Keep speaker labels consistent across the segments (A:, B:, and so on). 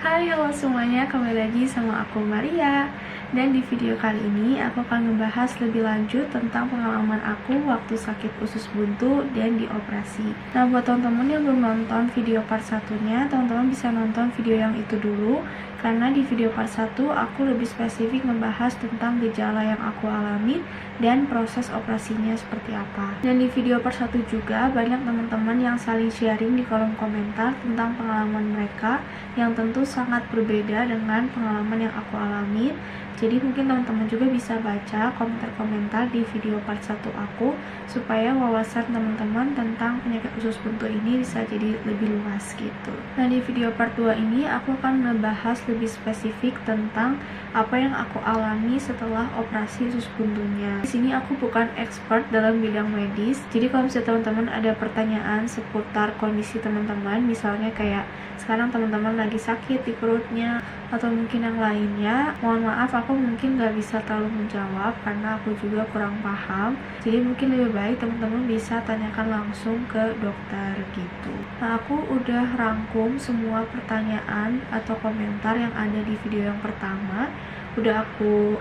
A: Hai, halo semuanya, kembali lagi sama aku Maria. Dan di video kali ini aku akan membahas lebih lanjut tentang pengalaman aku waktu sakit usus buntu dan dioperasi. Nah, buat teman-teman yang belum nonton video part satunya, teman-teman bisa nonton video yang itu dulu. Karena di video part 1 aku lebih spesifik membahas tentang gejala yang aku alami dan proses operasinya seperti apa. Dan di video part 1 juga banyak teman-teman yang saling sharing di kolom komentar tentang pengalaman mereka yang tentu sangat berbeda dengan pengalaman yang aku alami. Jadi mungkin teman-teman juga bisa baca komentar-komentar di video part 1 aku supaya wawasan teman-teman tentang penyakit usus buntu ini bisa jadi lebih luas gitu. Nah, di video part 2 ini aku akan membahas lebih spesifik tentang apa yang aku alami setelah operasi usus buntunya. Di sini aku bukan expert dalam bidang medis. Jadi kalau misalnya teman-teman ada pertanyaan seputar kondisi teman-teman, misalnya kayak sekarang teman-teman lagi sakit di perutnya atau mungkin yang lainnya, mohon maaf aku mungkin gak bisa terlalu menjawab karena aku juga kurang paham. Jadi mungkin lebih baik teman-teman bisa tanyakan langsung ke dokter gitu. Nah, aku udah rangkum semua pertanyaan atau komentar yang ada di video yang pertama. Udah aku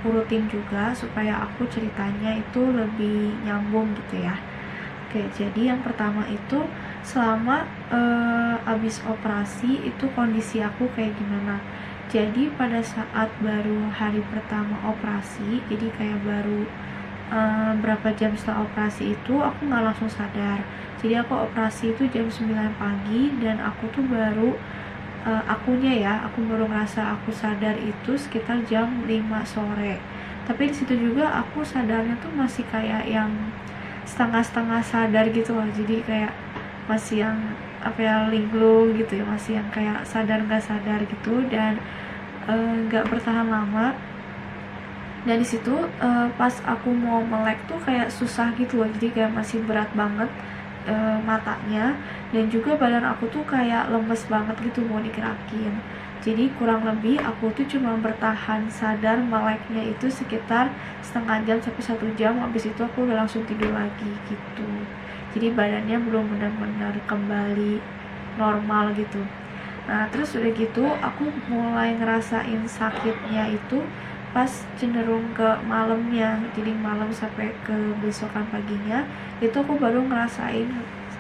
A: urutin juga supaya aku ceritanya itu lebih nyambung gitu ya. Oke, jadi yang pertama itu selama abis operasi itu kondisi aku kayak gimana. Jadi pada saat baru hari pertama operasi, jadi kayak baru berapa jam setelah operasi itu aku nggak langsung sadar. Jadi aku operasi itu jam 9 pagi dan aku tuh baru aku baru ngerasa aku sadar itu sekitar jam 5 sore. Tapi di situ juga aku sadarnya tuh masih kayak yang setengah-setengah sadar gitu loh. Jadi kayak masih yang linglung gitu ya, masih yang kayak sadar nggak sadar gitu, dan nggak bertahan lama. Dan di situ pas aku mau melek tuh kayak susah gitu loh, jadi kayak masih berat banget matanya, dan juga badan aku tuh kayak lemes banget gitu mau digerakin. Jadi kurang lebih aku tuh cuma bertahan sadar meleknya itu sekitar setengah jam sampai 1 jam. Habis itu aku udah langsung tidur lagi gitu. Jadi badannya belum benar-benar kembali normal gitu. Nah, terus udah gitu aku mulai ngerasain sakitnya itu pas cenderung ke malamnya. Jadi malam sampai ke besokan paginya itu aku baru ngerasain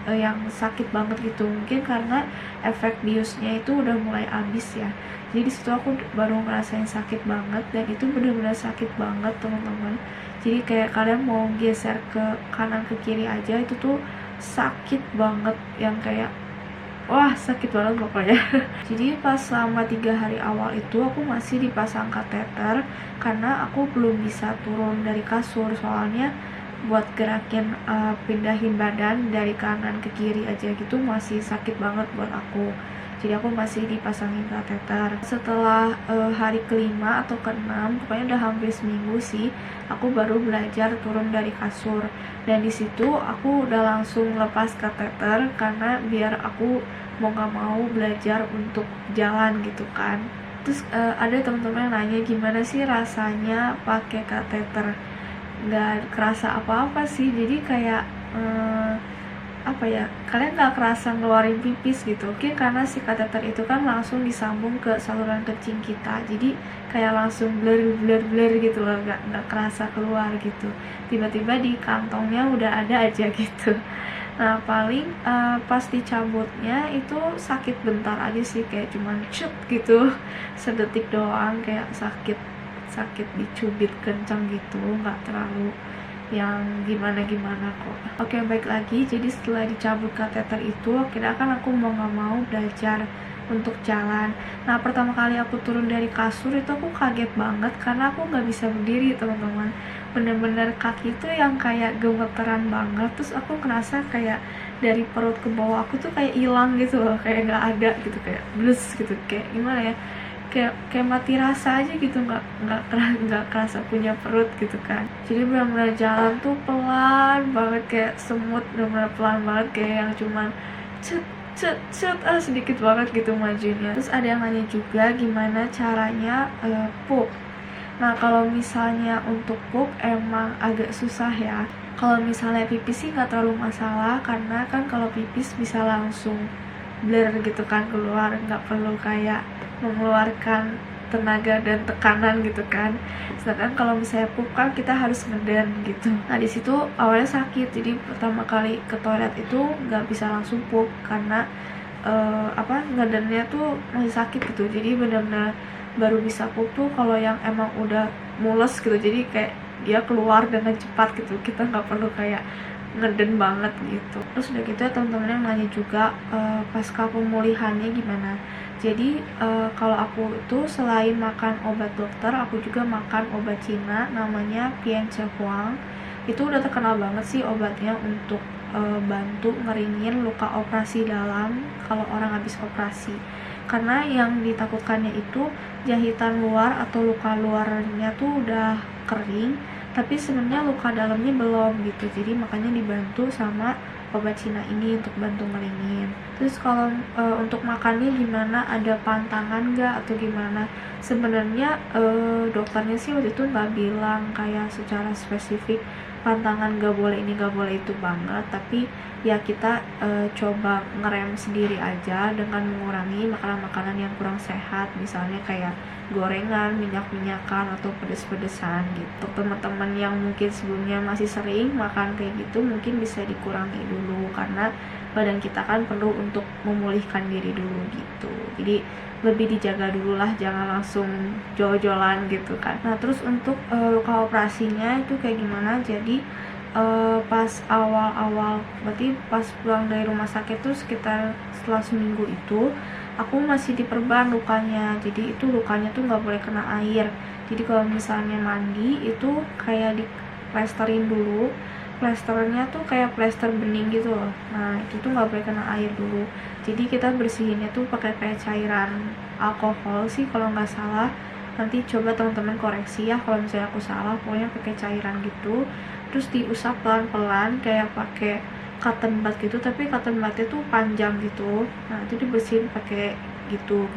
A: yang sakit banget gitu. Mungkin karena efek biusnya itu udah mulai habis ya. Jadi disitu aku baru ngerasain sakit banget, dan itu benar-benar sakit banget teman-teman. Jadi kayak kalian mau geser ke kanan ke kiri aja itu tuh sakit banget, yang kayak wah sakit banget pokoknya. Jadi pas selama 3 hari awal itu aku masih dipasang kateter karena aku belum bisa turun dari kasur. Soalnya buat gerakin pindahin badan dari kanan ke kiri aja gitu masih sakit banget buat aku. Jadi aku masih dipasangin kateter. Setelah hari kelima atau keenam, pokoknya udah hampir seminggu sih, aku baru belajar turun dari kasur. Dan di situ aku udah langsung lepas kateter karena biar aku mau gak mau belajar untuk jalan gitu kan. Terus ada teman-teman yang nanya gimana sih rasanya pakai kateter. Nggak kerasa apa-apa sih, jadi kayak kalian nggak kerasa ngeluarin pipis gitu. Mungkin karena si kateter itu kan langsung disambung ke saluran kencing kita, jadi kayak langsung blur gitu loh, nggak kerasa keluar gitu. Tiba-tiba di kantongnya udah ada aja gitu. Nah, paling pas dicabutnya itu sakit bentar aja sih, kayak cuman cut gitu, sedetik doang, kayak sakit dicubit kencang gitu, nggak terlalu yang gimana kok. Oke, baik lagi. Jadi setelah dicabut kateter itu, akhirnya kan aku mau nggak mau belajar untuk jalan. Nah, pertama kali aku turun dari kasur itu aku kaget banget karena aku nggak bisa berdiri teman-teman. Bener-bener kaki itu yang kayak gemeteran banget. Terus aku ngerasa kayak dari perut ke bawah aku tuh kayak hilang gitu loh, kayak nggak ada gitu, kayak blus gitu, kayak gimana ya, kayak mati rasa aja gitu, nggak kerasa punya perut gitu kan. Jadi benar-benar jalan tuh pelan banget, kayak semut, benar-benar pelan banget, kayak yang cuman cet sedikit banget gitu majunya. Terus ada yang nanya juga gimana caranya pup. Nah, kalau misalnya untuk pup emang agak susah ya. Kalau misalnya pipis sih nggak terlalu masalah, karena kan kalau pipis bisa langsung blur gitu kan keluar, nggak perlu kayak mengeluarkan tenaga dan tekanan gitu kan. Sedangkan kalau misalnya pup kan kita harus ngeden gitu. Nah di situ awalnya sakit, jadi pertama kali ke toilet itu nggak bisa langsung pup karena ngedennya tuh masih sakit gitu. Jadi benar-benar baru bisa pup tuh kalau yang emang udah mules gitu, jadi kayak dia keluar dengan cepat gitu, kita nggak perlu kayak ngeden banget gitu. Terus udah gitu ya teman-teman yang nanya juga pasca pemulihannya gimana. Jadi kalau aku itu selain makan obat dokter, aku juga makan obat Cina namanya Pianche Huang. Itu udah terkenal banget sih obatnya untuk bantu ngeringin luka operasi dalam kalau orang habis operasi. Karena yang ditakutkannya itu jahitan luar atau luka luarnya tuh udah kering, tapi sebenarnya luka dalamnya belum gitu. Jadi makanya dibantu sama obat Cina ini untuk bantu ngeringin. Terus kalau untuk makannya gimana, ada pantangan nggak atau gimana? Sebenarnya dokternya sih waktu itu nggak bilang kayak secara spesifik pantangan nggak boleh ini nggak boleh itu banget, tapi ya kita coba ngerem sendiri aja dengan mengurangi makanan-makanan yang kurang sehat, misalnya kayak gorengan, minyak-minyakan atau pedes-pedesan gitu. Teman-teman yang mungkin sebelumnya masih sering makan kayak gitu mungkin bisa dikurangi dulu, karena badan kita kan perlu untuk memulihkan diri dulu gitu. Jadi lebih dijaga dulu lah, jangan langsung jol-jolan gitu kan. Nah terus untuk luka operasinya itu kayak gimana, jadi pas awal-awal, berarti pas pulang dari rumah sakit tuh sekitar setelah seminggu itu aku masih diperban lukanya. Jadi itu lukanya tuh nggak boleh kena air, jadi kalau misalnya mandi itu kayak di plesterin dulu. Plesternya tuh kayak plester bening gitu loh. Nah itu tuh nggak boleh kena air dulu, jadi kita bersihinnya tuh pakai kayak cairan alkohol sih kalau nggak salah. Nanti coba teman-teman koreksi ya kalau misalnya aku salah, pokoknya pakai cairan gitu. Terus diusap pelan-pelan kayak pakai cotton bud gitu, tapi cotton budnya tuh panjang gitu. Nah itu dibersihin pakai gitu.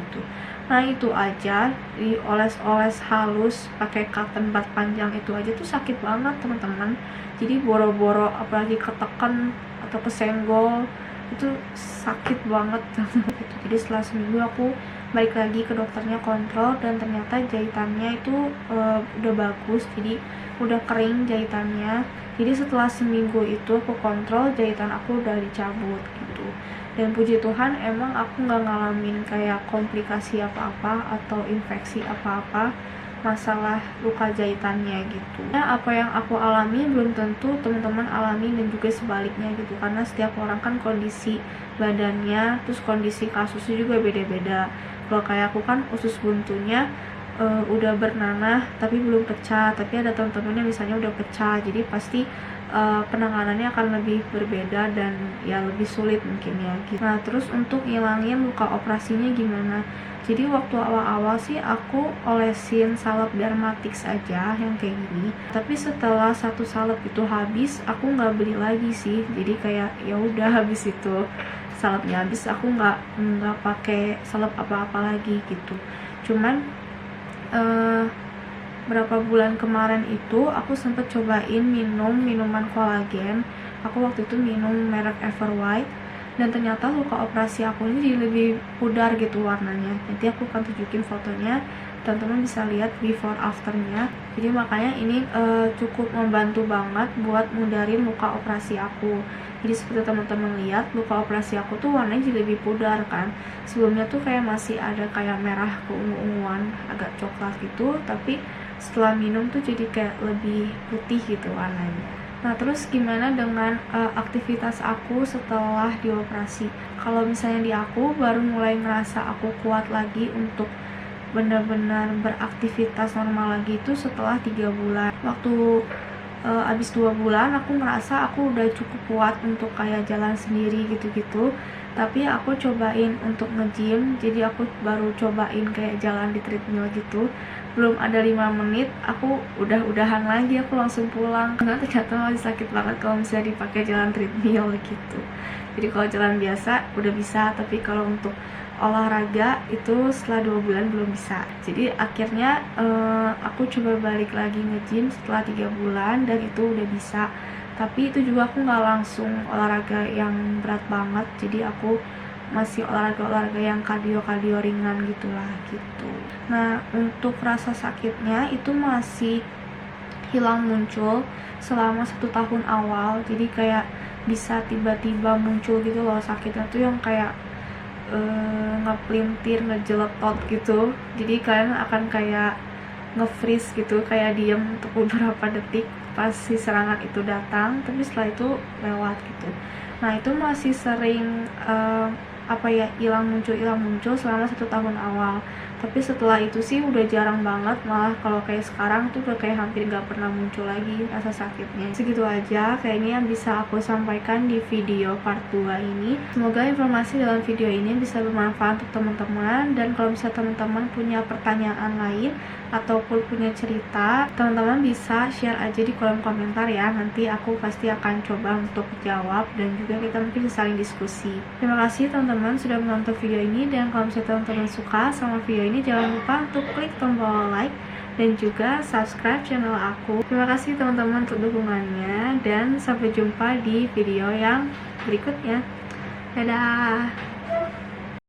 A: Nah itu aja, dioles-oles halus pakai cotton bud panjang itu aja tuh sakit banget teman-teman. Jadi boro-boro apalagi ketekan atau kesenggol itu sakit banget gitu. Jadi setelah seminggu aku balik lagi ke dokternya kontrol, dan ternyata jahitannya itu udah bagus, jadi udah kering jahitannya. Jadi setelah seminggu itu aku kontrol, jahitan aku udah dicabut gitu. Dan puji Tuhan emang aku nggak ngalamin kayak komplikasi apa-apa atau infeksi apa-apa masalah luka jahitannya gitu. Nah, apa yang aku alami belum tentu teman-teman alami, dan juga sebaliknya gitu, karena setiap orang kan kondisi badannya terus kondisi kasusnya juga beda-beda. Kalau kayak aku kan usus buntunya udah bernanah tapi belum pecah, tapi ada teman-temannya misalnya udah pecah, jadi pasti penanganannya akan lebih berbeda dan ya lebih sulit mungkin ya gitu. Nah terus untuk ngilangin luka operasinya gimana, jadi waktu awal-awal sih aku olesin salep Dermatix aja yang kayak gini, tapi setelah satu salep itu habis aku nggak beli lagi sih. Jadi kayak ya udah habis itu salepnya habis, aku nggak pakai salep apa-apa lagi gitu. Cuman berapa bulan kemarin itu aku sempet cobain minum minuman kolagen. Aku waktu itu minum merek Everwhite, dan ternyata luka operasi aku ini jadi lebih pudar gitu warnanya. Nanti aku akan tunjukin fotonya, teman-teman bisa lihat before afternya. Jadi makanya ini cukup membantu banget buat mudarin luka operasi aku. Jadi seperti teman-teman lihat, luka operasi aku tuh warnanya jadi lebih pudar kan. Sebelumnya tuh kayak masih ada kayak merah keungu-unguan, agak coklat gitu, tapi setelah minum tuh jadi kayak lebih putih gitu warnanya. Nah terus gimana dengan aktivitas aku setelah dioperasi? Kalau misalnya di aku baru mulai ngerasa aku kuat lagi untuk benar-benar beraktivitas normal lagi itu setelah 3 bulan. Waktu abis 2 bulan aku ngerasa aku udah cukup kuat untuk kayak jalan sendiri gitu-gitu. Tapi aku cobain untuk nge-gym, jadi aku baru cobain kayak jalan di treadmill gitu. Belum ada 5 menit aku udahan lagi, aku langsung pulang karena ternyata masih sakit banget kalau misalnya dipakai jalan treadmill gitu. Jadi kalau jalan biasa udah bisa, tapi kalau untuk olahraga itu setelah 2 bulan belum bisa. Jadi akhirnya aku coba balik lagi nge-gym setelah 3 bulan dan itu udah bisa. Tapi itu juga aku nggak langsung olahraga yang berat banget, jadi aku masih olahraga-olahraga yang kardio ringan gitulah gitu. Nah, untuk rasa sakitnya itu masih hilang muncul selama 1 tahun awal. Jadi kayak bisa tiba-tiba muncul gitu loh sakitnya tuh yang kayak ngepelintir, ngejeletot gitu. Jadi kalian akan kayak nge-freeze gitu, kayak diem untuk beberapa detik pas si serangan itu datang, tapi setelah itu lewat gitu. Nah, itu masih sering hilang muncul selama 1 tahun awal. Tapi setelah itu sih udah jarang banget, malah kalau kayak sekarang tuh udah kayak hampir gak pernah muncul lagi rasa sakitnya. Segitu aja kayaknya yang bisa aku sampaikan di video part 2 ini. Semoga informasi dalam video ini bisa bermanfaat untuk teman-teman, dan kalau bisa teman-teman punya pertanyaan lain ataupun punya cerita, teman-teman bisa share aja di kolom komentar ya. Nanti aku pasti akan coba untuk jawab dan juga kita mungkin saling diskusi. Terima kasih teman-teman sudah menonton video ini, dan kalau misalnya teman-teman suka sama video ini, jangan lupa untuk klik tombol like dan juga subscribe channel aku. Terima kasih teman-teman untuk dukungannya, dan sampai jumpa di video yang berikutnya. Dadah.